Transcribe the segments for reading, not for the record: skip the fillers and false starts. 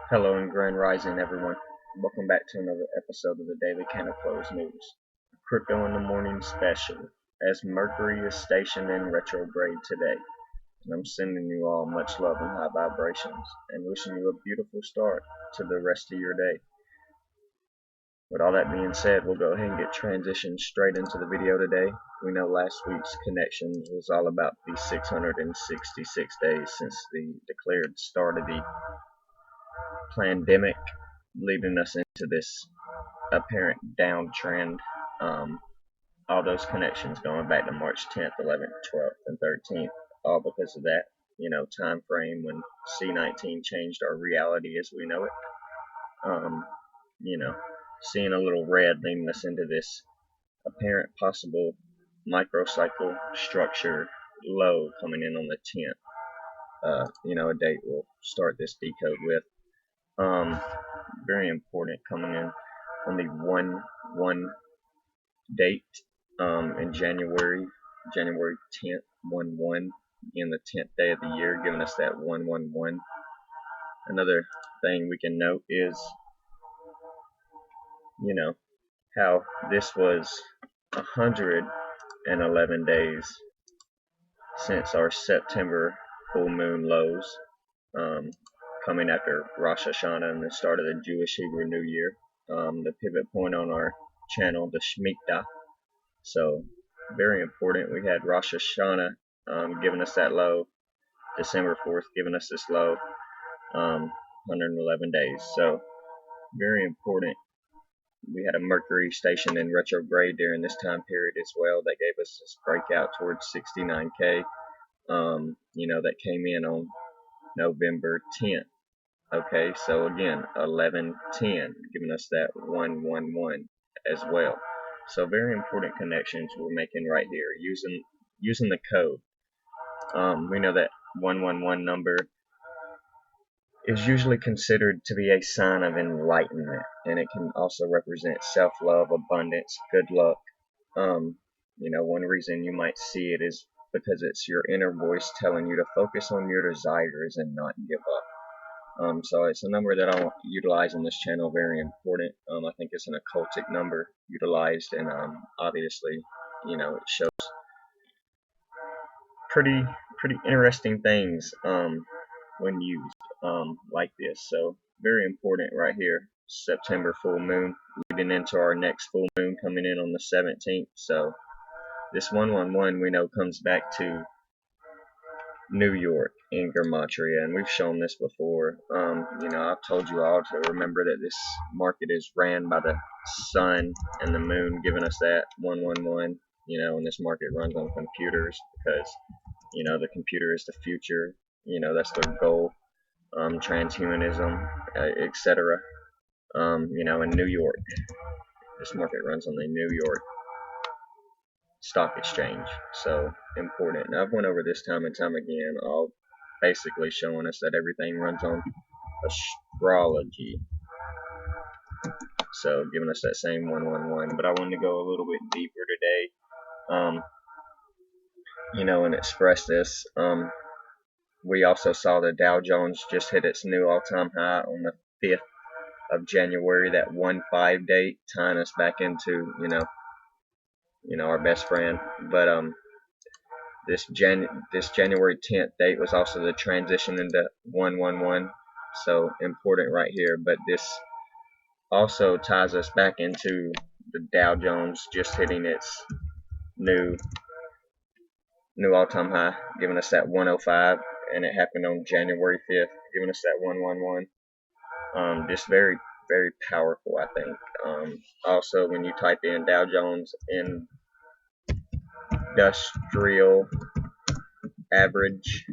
Hello and grand rising, everyone. Welcome back to another episode of the Daily Can of Closed News. Crypto in the Morning special, as Mercury is stationed in retrograde today. And I'm sending you all much love and high vibrations, and wishing you a beautiful start to the rest of your day. With all that being said, we'll go ahead and get transitioned straight into the video today. We know last week's connections was all about the 666 days since the declared start of the pandemic, leading us into this apparent downtrend. All those connections going back to March 10th, 11th, 12th, and 13th, all because of that, time frame when C19 changed our reality as we know it. Um, you know, seeing a little red leading us into this apparent possible microcycle structure low coming in on the 10th. A date we'll start this decode with. Very important coming in on the 1-1 date in January 10th, 1-1 in the 10th day of the year, giving us that 1-1-1. Another thing we can note is, how this was 111 days since our September full moon lows, coming after Rosh Hashanah and the start of the Jewish Hebrew New Year. The pivot point on our channel, the Shemitah. So very important. We had Rosh Hashanah giving us that low, December 4th giving us this low, 111 days. So very important. We had a Mercury station in retrograde during this time period as well. That gave us this breakout towards 69K. That came in on November 10th. Okay, so again, 11-10, giving us that 1-1-1 as well. So very important connections we're making right here using the code. We know that 1-1-1 number is usually considered to be a sign of enlightenment, and it can also represent self-love, abundance, good luck. One reason you might see it is because it's your inner voice telling you to focus on your desires and not give up. So it's a number that I'll utilize on this channel, very important. I think it's an occultic number utilized, and obviously, it shows pretty interesting things when used like this. So very important right here. September full moon leading into our next full moon coming in on the 17th. So this 1-1-1 we know comes back to New York in Gematria, and we've shown this before. I've told you all to remember that this market is ran by the sun and the moon, giving us that 1-1-1. And this market runs on computers because the computer is the future. That's their goal. Transhumanism, etc. In New York, this market runs on the New York Stock Exchange. So important. Now, I've went over this time and time again, all basically showing us that everything runs on astrology. So giving us that same 1-1-1. But I wanted to go a little bit deeper today. And express this. We also saw the Dow Jones just hit its new all-time high on the 5th of January, that 1-5 date, tying us back into, our best friend. But this January 10th date was also the transition into 1-1-1, so important right here. But this also ties us back into the Dow Jones just hitting its new all-time high, giving us that 105, and it happened on January 5th, giving us that 1-1-1. Just very, very powerful, I think. Also, when you type in Dow Jones Industrial Average,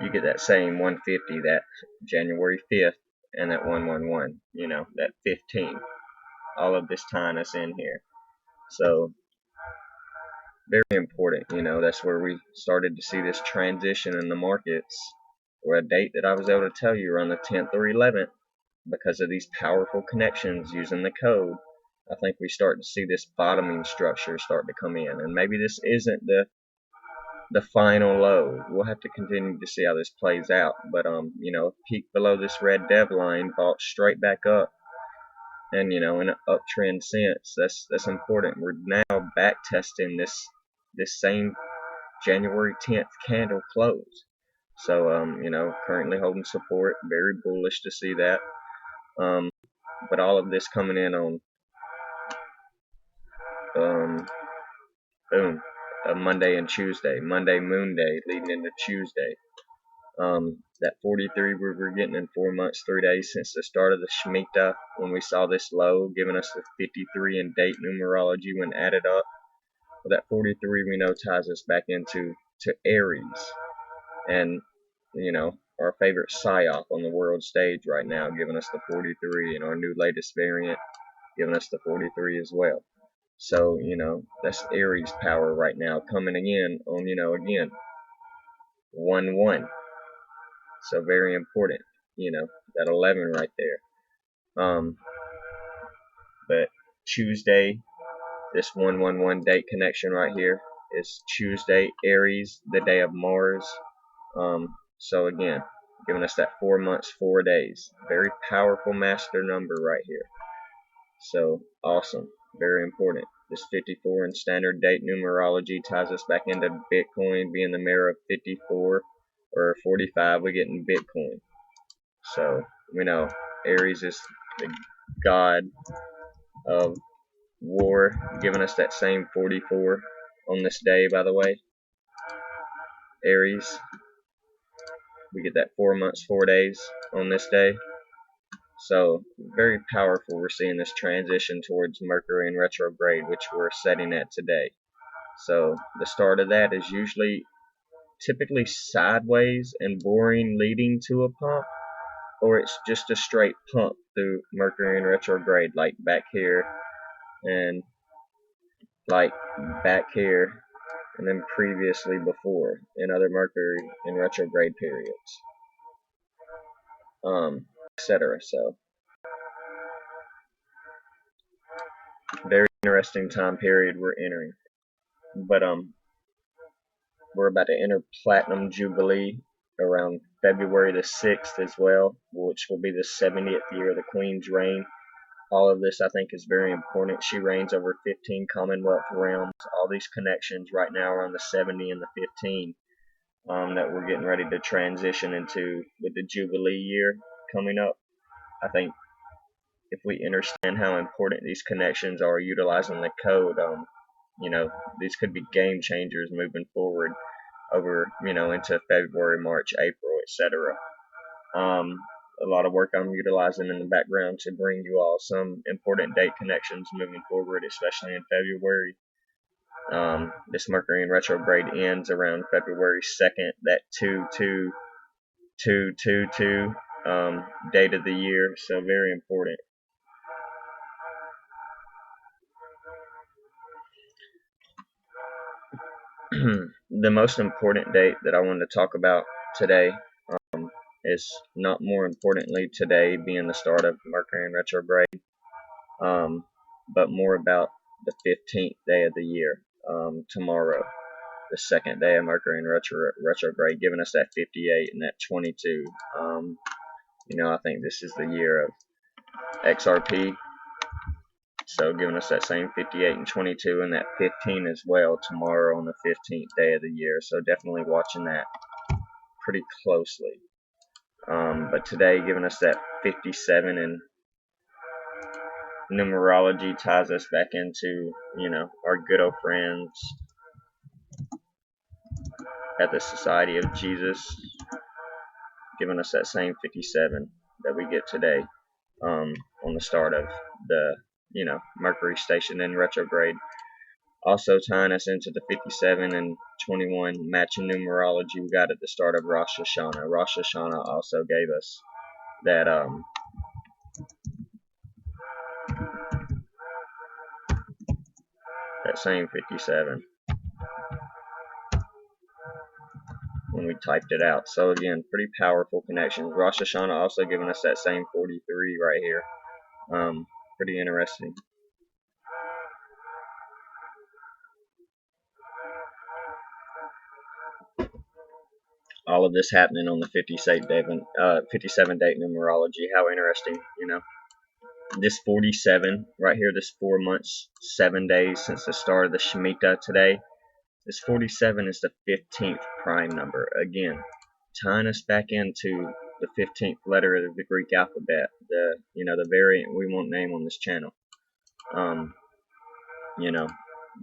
you get that same 150, that January 5th, and that 1-1-1, that 15. All of this tying us in here. So very important. That's where we started to see this transition in the markets, or a date that I was able to tell you around the 10th or 11th, because of these powerful connections using the code. I think we start to see this bottoming structure start to come in, and maybe this isn't the the final low. We'll have to continue to see how this plays out. But peak below this red dev line, bought straight back up, and in an uptrend since. That's important. We're now back testing this same January 10th candle close. So currently holding support. Very bullish to see that. But all of this coming in on boom, Monday and Tuesday. Monday moon day leading into Tuesday. That 43 we were getting in 4 months, 3 days since the start of the Shemitah, when we saw this low, giving us the 53 in date numerology when added up. Well, that 43 we know ties us back into Aries, and our favorite psyop on the world stage right now, giving us the 43, and our new latest variant giving us the 43 as well. So that's Aries power right now, coming again on again 1-1. So very important, that 11 right there. But Tuesday, this 1-1-1 date connection right here is Tuesday, Aries, the day of Mars. So again, giving us that 4 months, 4 days. Very powerful master number right here. So awesome, very important. This 54 in standard date numerology ties us back into Bitcoin being the mirror of 54, or 45 we get in Bitcoin. So we know Aries is the god of war, giving us that same 44 on this day, by the way. Aries, we get that 4 months, 4 days on this day. So very powerful. We're seeing this transition towards Mercury in retrograde, which we're setting at today. So the start of that is typically sideways and boring, leading to a pump, or it's just a straight pump through Mercury in retrograde, like back here and like back here, and then previously before in other Mercury in retrograde periods, etc. So very interesting time period we're entering. But we're about to enter Platinum Jubilee around February the 6th as well, which will be the 70th year of the Queen's reign. All of this, I think, is very important. She reigns over 15 Commonwealth realms. All these connections right now are on the 70 and the 15 that we're getting ready to transition into with the Jubilee year coming up. I think if we understand how important these connections are, utilizing the code, these could be game changers moving forward over, into February, March, April, etc. A lot of work I'm utilizing in the background to bring you all some important date connections moving forward, especially in February. This Mercury in retrograde ends around February 2nd, that 2-2-2-2-2 date of the year, so very important. The most important date that I wanted to talk about today is, not more importantly, today being the start of Mercury in retrograde, but more about the 15th day of the year, tomorrow, the second day of Mercury in retrograde, giving us that 58 and that 22. I think this is the year of XRP, so giving us that same 58 and 22 and that 15 as well tomorrow on the 15th day of the year. So definitely watching that pretty closely. But today, giving us that 57 and numerology ties us back into, our good old friends at the Society of Jesus, giving us that same 57 that we get today on the start of the, Mercury station in retrograde. Also tying us into the 57 and 21 matching numerology we got at the start of Rosh Hashanah. Rosh Hashanah also gave us that that same 57 when we typed it out. So again, pretty powerful connections. Rosh Hashanah also giving us that same 43 right here. Pretty interesting. all of this happening on the 57 date numerology. How interesting, This 47 right here, this 4 months, 7 days since the start of the Shemitah today. This 47 is the 15th prime number. Again, tying us back into the 15th letter of the Greek alphabet, the variant we won't name on this channel.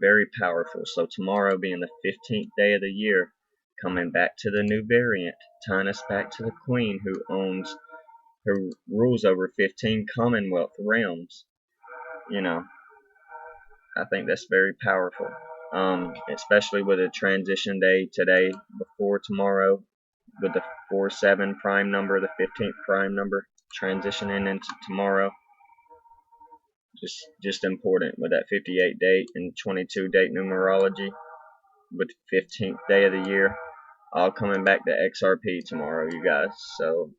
Very powerful. So tomorrow being the 15th day of the year, coming back to the new variant, tying us back to the queen who rules over 15 Commonwealth realms. I think that's very powerful. Especially with a transition day today before tomorrow, with the 4-7 prime number, the 15th prime number, transitioning into tomorrow. Just important with that 58 date and 22 date numerology, with 15th day of the year, all coming back to XRP tomorrow, you guys. So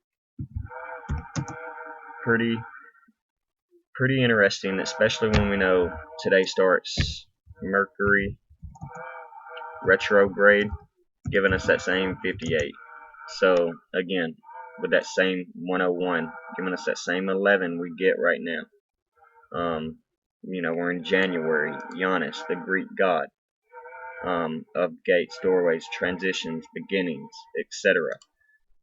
pretty interesting, especially when we know today starts Mercury retrograde, giving us that same 58. So again, with that same 101, giving us that same 11 we get right now. We're in January. Giannis, the Greek god of gates, doorways, transitions, beginnings, etc.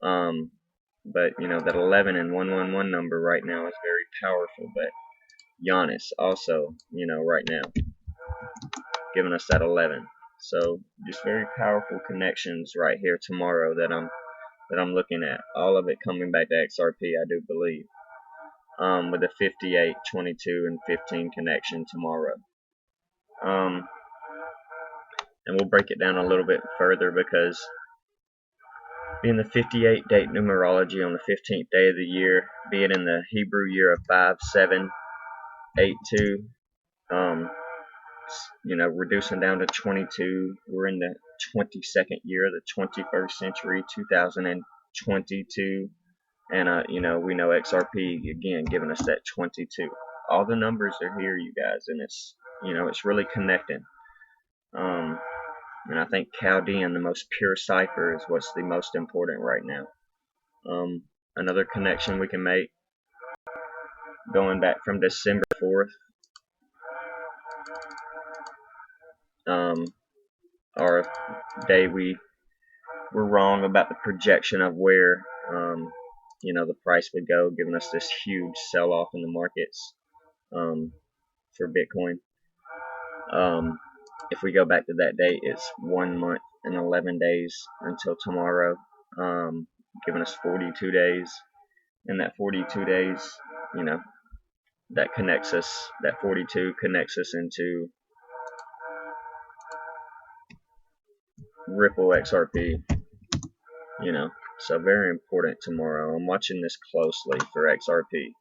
But that 11 and 111 number right now is very powerful. But Giannis also, right now, giving us that 11. So just very powerful connections right here tomorrow that I'm looking at. All of it coming back to XRP, I do believe. With the 58, 22, and 15 connection tomorrow. And we'll break it down a little bit further, because being the 58 date numerology on the 15th day of the year, being in the Hebrew year of 5782, reducing down to 22, we're in the 22nd year, the 21st century, 2022. And, we know XRP, again, giving us that 22. All the numbers are here, you guys, and it's really connecting. And I think Chaldean, the most pure cipher, is what's the most important right now. Another connection we can make, going back from December 4th, our day we were wrong about the projection of where the price would go, giving us this huge sell-off in the markets for Bitcoin. If we go back to that date, it's 1 month and 11 days until tomorrow, giving us 42 days. And that 42 days, that connects us, that 42 connects us into Ripple XRP, so very important tomorrow. I'm watching this closely for XRP.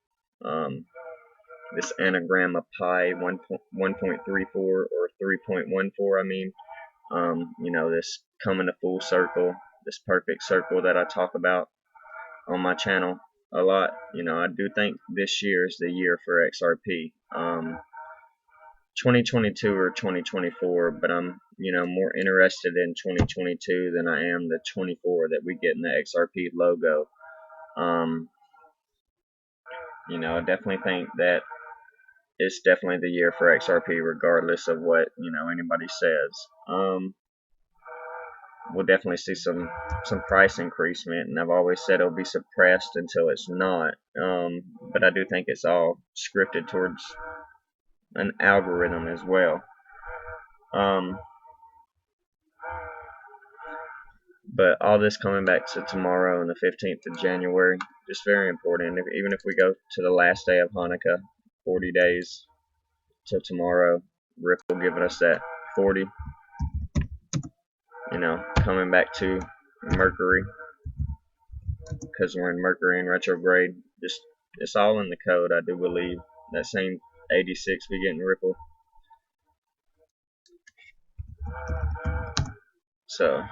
This anagram of pi 1.34 or 3.14, I mean, this coming to full circle, this perfect circle that I talk about on my channel a lot. I do think this year is the year for XRP. 2022 or 2024, but I'm more interested in 2022 than I am the 24 that we get in the XRP logo. I definitely think that it's definitely the year for XRP, regardless of what anybody says. We'll definitely see some price increasement, and I've always said it'll be suppressed until it's not. But I do think it's all scripted towards an algorithm as well. But all this coming back to tomorrow and the 15th of January, just very important. Even if we go to the last day of Hanukkah, 40 days till tomorrow, Ripple giving us that 40. Coming back to Mercury, because we're in Mercury in retrograde. Just, it's all in the code, I do believe. That same 86 we get in Ripple. So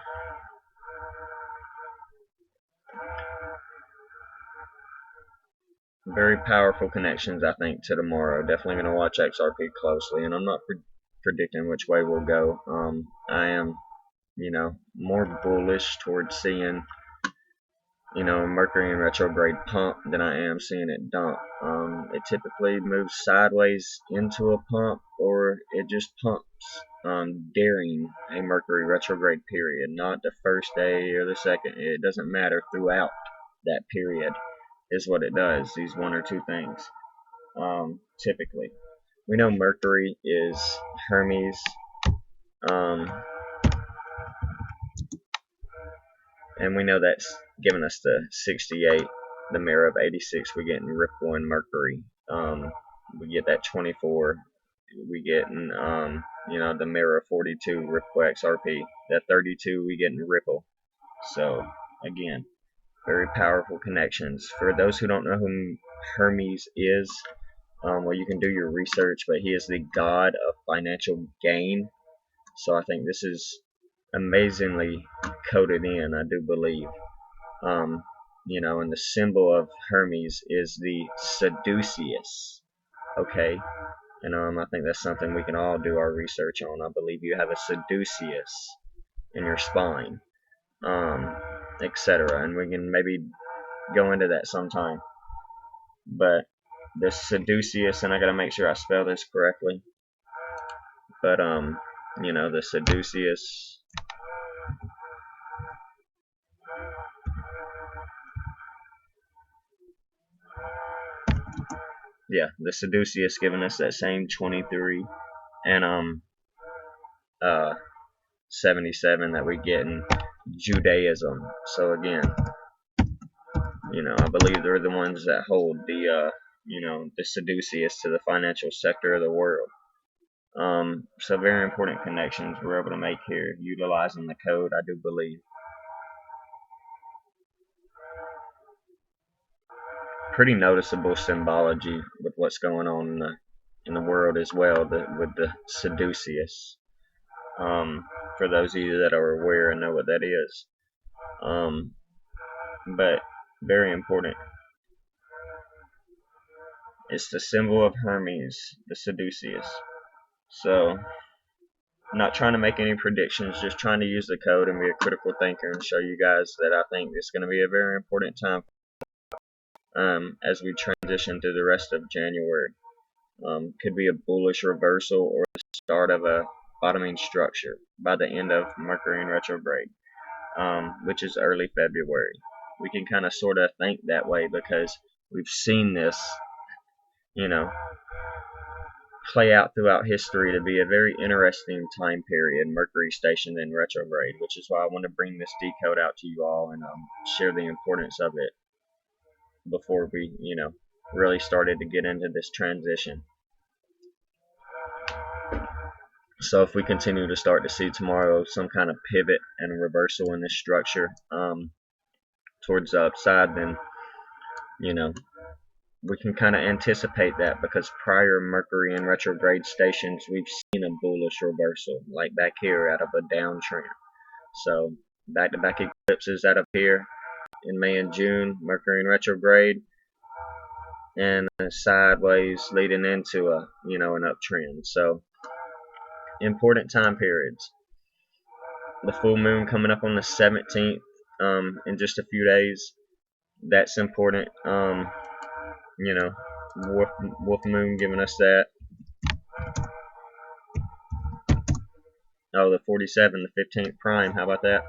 very powerful connections, I think, to tomorrow. Definitely going to watch XRP closely, and I'm not predicting which way we'll go. I am, more bullish towards seeing Mercury in retrograde pump than I am seeing it dump. It typically moves sideways into a pump, or it just pumps during a Mercury retrograde period, not the first day or the second. It doesn't matter. Throughout that period is what it does, these one or two things. Typically, we know Mercury is Hermes. Um, And we know that's giving us the 68, the mirror of 86. We get in Ripple and Mercury. We get that 24. We get in, the mirror of 42, Ripple XRP. That 32, we get in Ripple. So, again, very powerful connections. For those who don't know who Hermes is, well, you can do your research, but he is the god of financial gain. So I think this is amazingly coded in, I do believe. And the symbol of Hermes is the Caduceus. Okay, and I think that's something we can all do our research on. I believe you have a Caduceus in your spine, etc. And we can maybe go into that sometime. But the Caduceus, and I gotta make sure I spell this correctly. But the Caduceus. Yeah, the Caduceus giving us that same 23 and 77 that we get in Judaism. So again, I believe they're the ones that hold the Caduceus to the financial sector of the world. So very important connections we're able to make here, utilizing the code, I do believe. Pretty noticeable symbology with what's going on in the world as well, with the Caduceus. For those of you that are aware and know what that is. But very important. It's the symbol of Hermes, the Caduceus. So, not trying to make any predictions, just trying to use the code and be a critical thinker and show you guys that I think it's going to be a very important time as we transition through the rest of January. Could be a bullish reversal or the start of a bottoming structure by the end of Mercury in retrograde, which is early February. We can kind of sort of think that way because we've seen this, play out throughout history to be a very interesting time period, Mercury stationed in retrograde, which is why I want to bring this decode out to you all and share the importance of it before we, really started to get into this transition. So if we continue to start to see tomorrow some kind of pivot and reversal in this structure towards the upside, then, we can kind of anticipate that because prior Mercury in retrograde stations, we've seen a bullish reversal, like back here out of a downtrend. So back-to-back eclipses that appear in May and June, Mercury in retrograde, and sideways leading into an uptrend. So important time periods. The full moon coming up on the 17th in just a few days. That's important. Wolf moon giving us that. Oh, the 47, the 15th prime. How about that?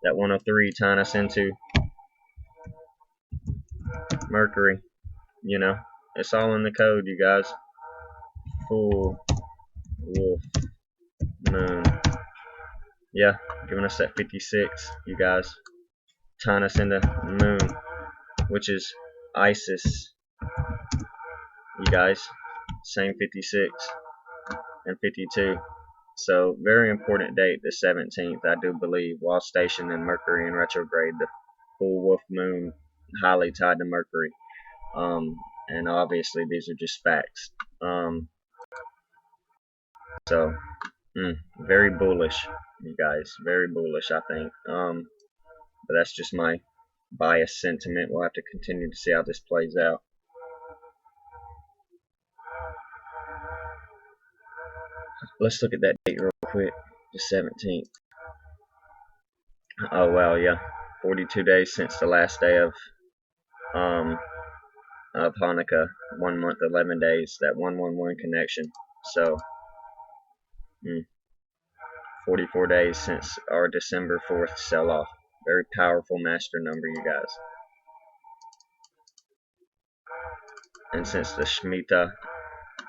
That 103 tying us into Mercury. It's all in the code, you guys. Full wolf moon. Yeah, giving us that 56, you guys. Tying us into moon, which is Isis. You guys, same 56 and 52. So very important date, the 17th, I do believe, while stationed in Mercury in retrograde, the full wolf moon highly tied to Mercury. And obviously these are just facts. So very bullish, you guys, very bullish, I think. But that's just my biased sentiment. We'll have to continue to see how this plays out. Let's look at that date real quick. The 17th. Oh, wow, yeah. 42 days since the last day um, of Hanukkah. 1 month, 11 days. That 111 connection. So, 44 days since our December 4th sell-off. Very powerful master number, you guys. And since the Shemitah,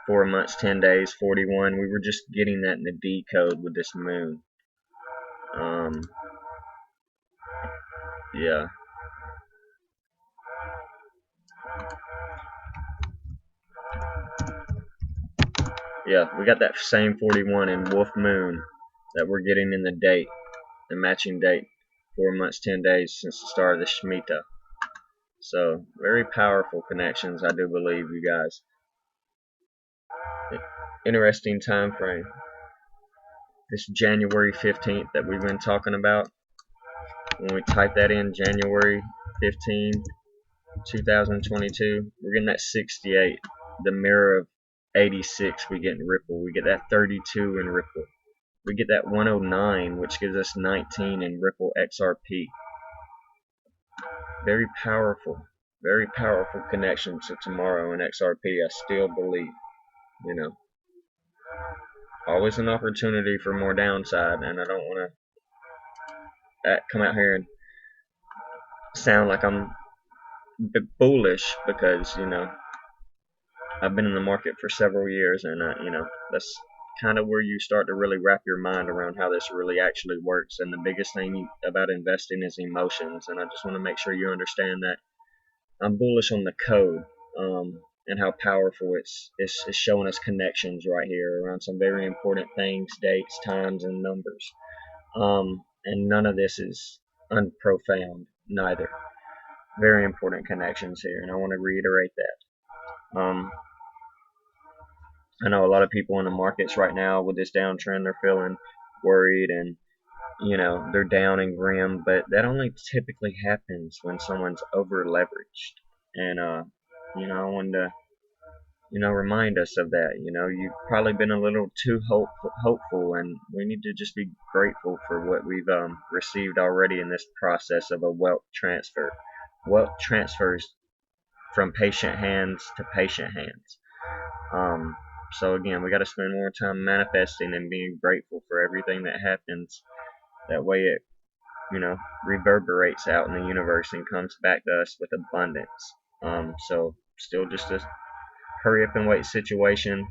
4 months, 10 days, 41, we were just getting that in the D code with this moon. Yeah. Yeah, we got that same 41 in Wolf Moon that we're getting in the date, the matching date. 4 months, 10 days since the start of the Shemitah. So, very powerful connections, I do believe, you guys. Interesting time frame. This January 15th that we've been talking about, when we type that in, January 15, 2022, we're getting that 68. The mirror of 86 we get in Ripple. We get that 32 in Ripple. We get that 109, which gives us 19 in Ripple XRP. Very powerful connection to tomorrow in XRP. I still believe, always an opportunity for more downside, and I don't want to come out here and sound like I'm bullish because, I've been in the market for several years, and that's kind of where you start to really wrap your mind around how this really actually works. And the biggest thing about investing is emotions, and I just want to make sure you understand that I'm bullish on the code, and how powerful it's showing us connections right here around some very important things, dates, times, and numbers. And none of this is unprofound, neither. Very important connections here, and I want to reiterate that. I know a lot of people in the markets right now with this downtrend, they're feeling worried and, they're down and grim, but that only typically happens when someone's over leveraged. And, I wanted to, remind us of that. You've probably been a little too hopeful, and we need to just be grateful for what we've received already in this process of a wealth transfer. Wealth transfers from patient hands to patient hands. So again, we got to spend more time manifesting and being grateful for everything that happens. That way it, reverberates out in the universe and comes back to us with abundance. So still just a hurry up and wait situation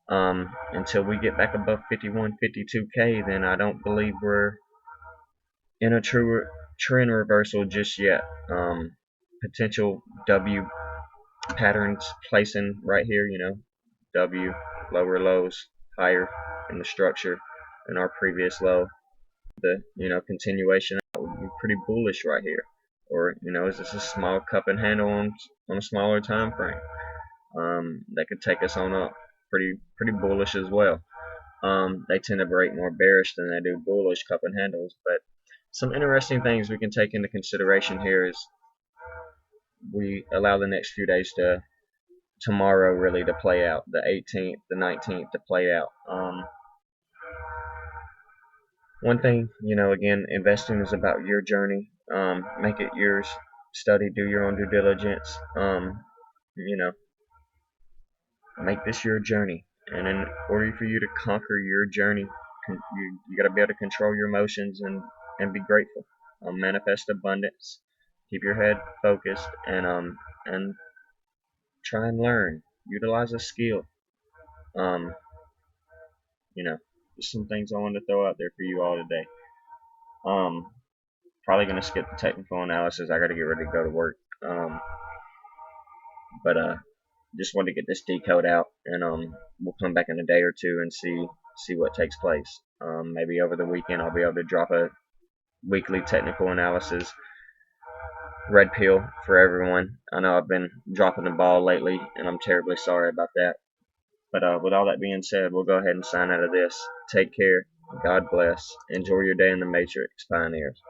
until we get back above 51, 52K. Then I don't believe we're in a true trend reversal just yet. Potential W patterns placing right here, W, lower lows, higher in the structure than our previous low. The, continuation would be pretty bullish right here. Or, is this a small cup and handle on a smaller time frame? That could take us on up pretty bullish as well. They tend to break more bearish than they do bullish cup and handles. But some interesting things we can take into consideration here is we allow the next few days to tomorrow really to play out, the 18th, the 19th to play out. One thing, again, investing is about your journey. Make it yours. Study, do your own due diligence. Make this your journey. And in order for you to conquer your journey, you got to be able to control your emotions and be grateful. Manifest abundance. Keep your head focused and try and learn. Utilize a skill. Just some things I wanted to throw out there for you all today. Probably gonna skip the technical analysis. I gotta get ready to go to work. But just wanted to get this decode out, and we'll come back in a day or two and see what takes place. Maybe over the weekend I'll be able to drop a weekly technical analysis red pill for everyone. I know I've been dropping the ball lately, and I'm terribly sorry about that. But with all that being said, we'll go ahead and sign out of this. Take care. God bless. Enjoy your day in the Matrix, Pioneers.